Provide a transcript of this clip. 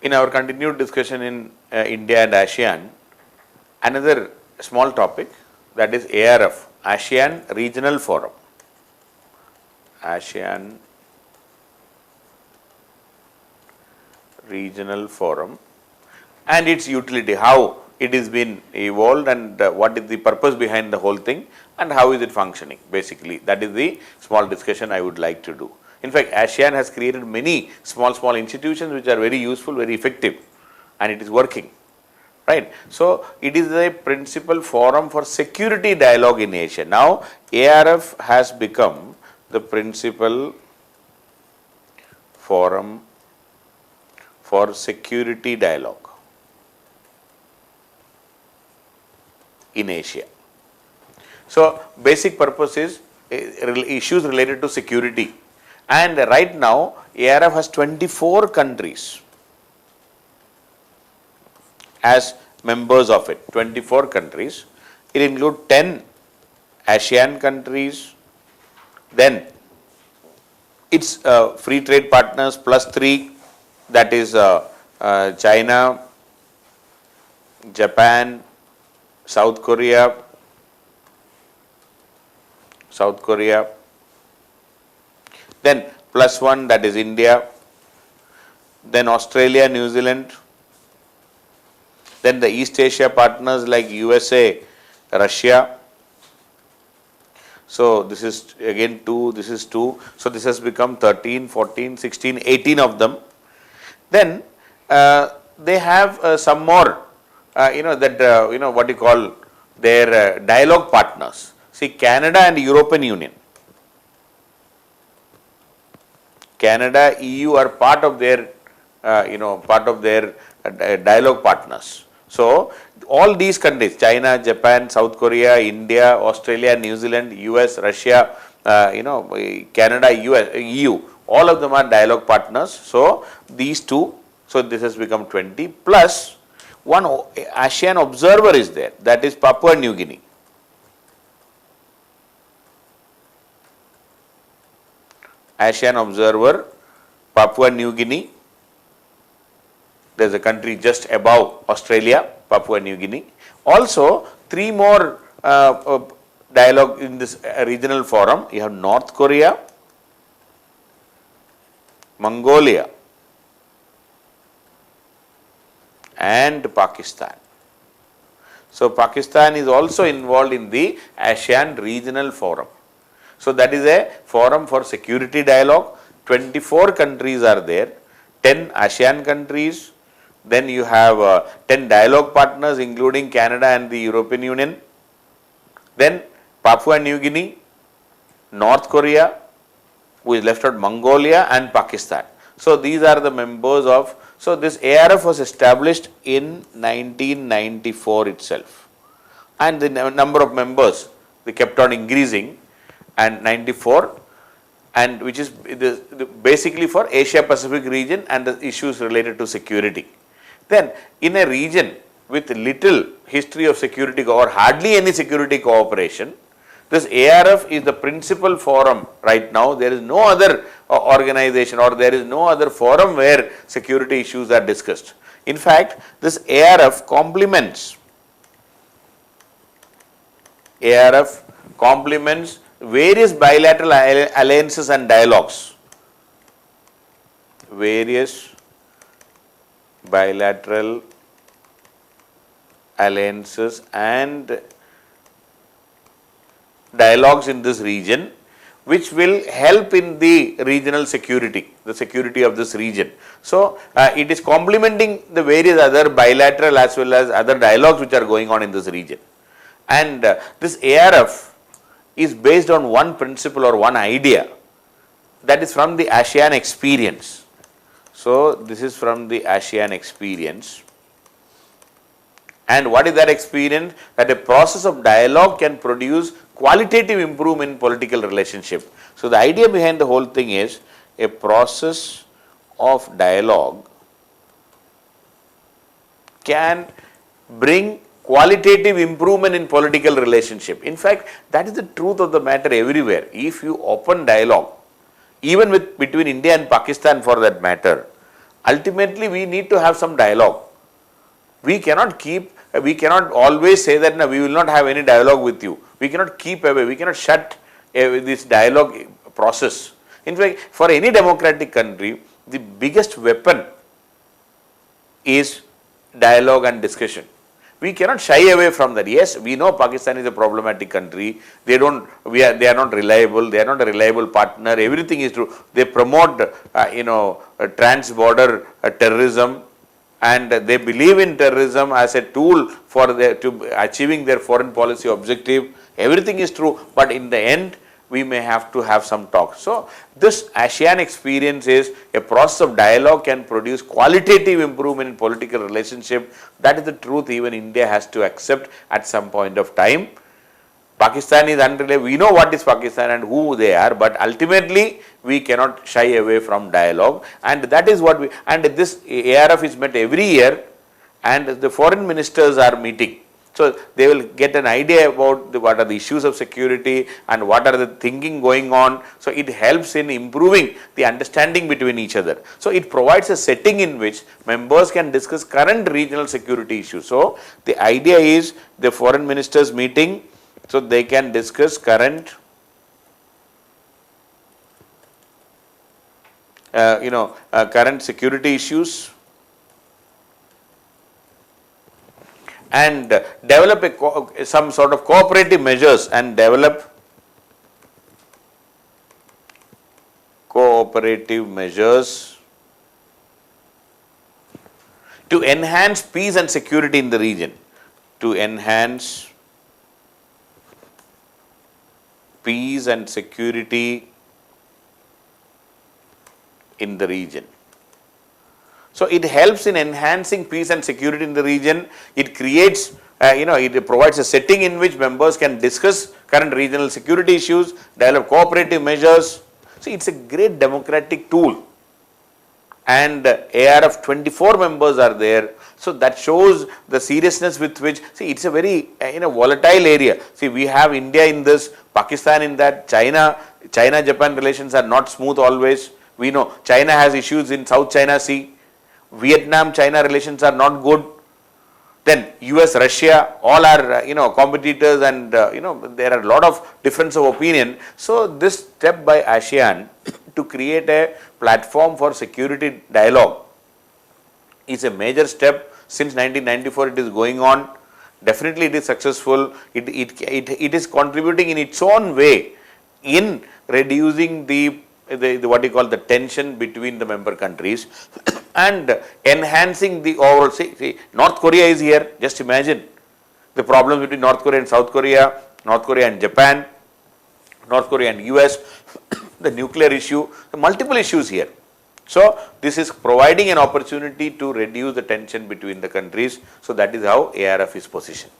In our continued discussion in India and ASEAN, another small topic, that is ARF, ASEAN Regional Forum. ASEAN Regional Forum and its utility, how it has been evolved and what is the purpose behind the whole thing and how is it functioning. Basically, that is the small discussion I would like to do. In fact, ASEAN has created many small institutions which are very useful, very effective, and it is working, right. So, it is a principal forum for security dialogue in Asia. Now, ARF has become the principal forum for security dialogue in Asia. So, basic purpose is issues related to security, and right now ARF has 24 countries as members of it, 24 countries. It includes 10 ASEAN countries, then its free trade partners plus 3, that is China, Japan, South Korea, then plus 1, that is India, then Australia, New Zealand, then the East Asia partners like USA, Russia. So, this is again 2, this is 2. So, this has become 13, 14, 16, 18 of them. Then they have some more, what you call their dialogue partners. See, Canada and European Union. Canada, EU are part of their, dialogue partners. So, all these countries, China, Japan, South Korea, India, Australia, New Zealand, US, Russia, Canada, US, EU, all of them are dialogue partners. So, these two, so this has become 20 plus one ASEAN observer is there, that is Papua New Guinea. ASEAN observer, Papua New Guinea. There is a country just above Australia, Papua New Guinea. Also, 3 more dialogue in this regional forum. You have North Korea, Mongolia, and Pakistan. So, Pakistan is also involved in the ASEAN regional forum. So, that is a forum for security dialogue. 24 countries are there, 10 ASEAN countries, then you have 10 dialogue partners including Canada and the European Union, then Papua New Guinea, North Korea, who is left out Mongolia, and Pakistan. So, these are the members of, so this ARF was established in 1994 itself, and the number of members, they kept on increasing, and 94, and which is basically for Asia Pacific region and the issues related to security. Then in a region with little history of security or hardly any security cooperation, this ARF is the principal forum right now. There is no other organization or there is no other forum where security issues are discussed. In fact, this ARF complements various bilateral alliances and dialogues. Various bilateral alliances and dialogues in this region, which will help in the regional security, the security of this region. So, it is complementing the various other bilateral as well as other dialogues which are going on in this region. And this ARF is based on one principle or one idea, that is from the ASEAN experience. So, this is from the ASEAN experience. And what is that experience? That a process of dialogue can produce qualitative improvement in political relationship. So, the idea behind the whole thing is a process of dialogue can bring qualitative improvement in political relationship. In fact, that is the truth of the matter everywhere. If you open dialogue, even between India and Pakistan for that matter, Ultimately, we need to have some dialogue. We cannot always say that no, we will not have any dialogue with you. We cannot keep away, we cannot shut this dialogue process. In fact, for any democratic country, the biggest weapon is dialogue and discussion. We cannot shy away from that. Yes, we know Pakistan is a problematic country. They are not reliable. They are not a reliable partner. Everything is true. They promote, trans-border terrorism, and they believe in terrorism as a tool for achieving their foreign policy objective. Everything is true, but in the end, we may have to have some talk. So, this ASEAN experience is a process of dialogue can produce qualitative improvement in political relationship. That is the truth even India has to accept at some point of time. Pakistan is unreliable. We know what is Pakistan and who they are, but ultimately we cannot shy away from dialogue, and that is what and this ARF is met every year, and the foreign ministers are meeting. So, they will get an idea about what are the issues of security and what are the thinking going on. So, it helps in improving the understanding between each other. So, it provides a setting in which members can discuss current regional security issues. So, the idea is the foreign ministers meeting, so they can discuss current current security issues and develop some sort of cooperative measures and develop cooperative measures to enhance peace and security in the region. To enhance peace and security in the region. So, it helps in enhancing peace and security in the region. It creates, it provides a setting in which members can discuss current regional security issues, develop cooperative measures. So, it is a great democratic tool, and ARF 24 members are there. So, that shows the seriousness with which, see, it is a very volatile area. See, we have India in this, Pakistan in that, China-Japan relations are not smooth always. We know China has issues in South China Sea. Vietnam-China relations are not good. Then US, Russia, all are competitors, and there are a lot of difference of opinion. So, this step by ASEAN to create a platform for security dialogue is a major step. Since 1994 it is going on. Definitely it is successful. It is contributing in its own way in reducing the what you call the tension between the member countries and enhancing the overall. See, North Korea is here. Just imagine the problems between North Korea and South Korea, North Korea and Japan, North Korea and US, the nuclear issue, the multiple issues here. So, this is providing an opportunity to reduce the tension between the countries. So, that is how ARF is positioned.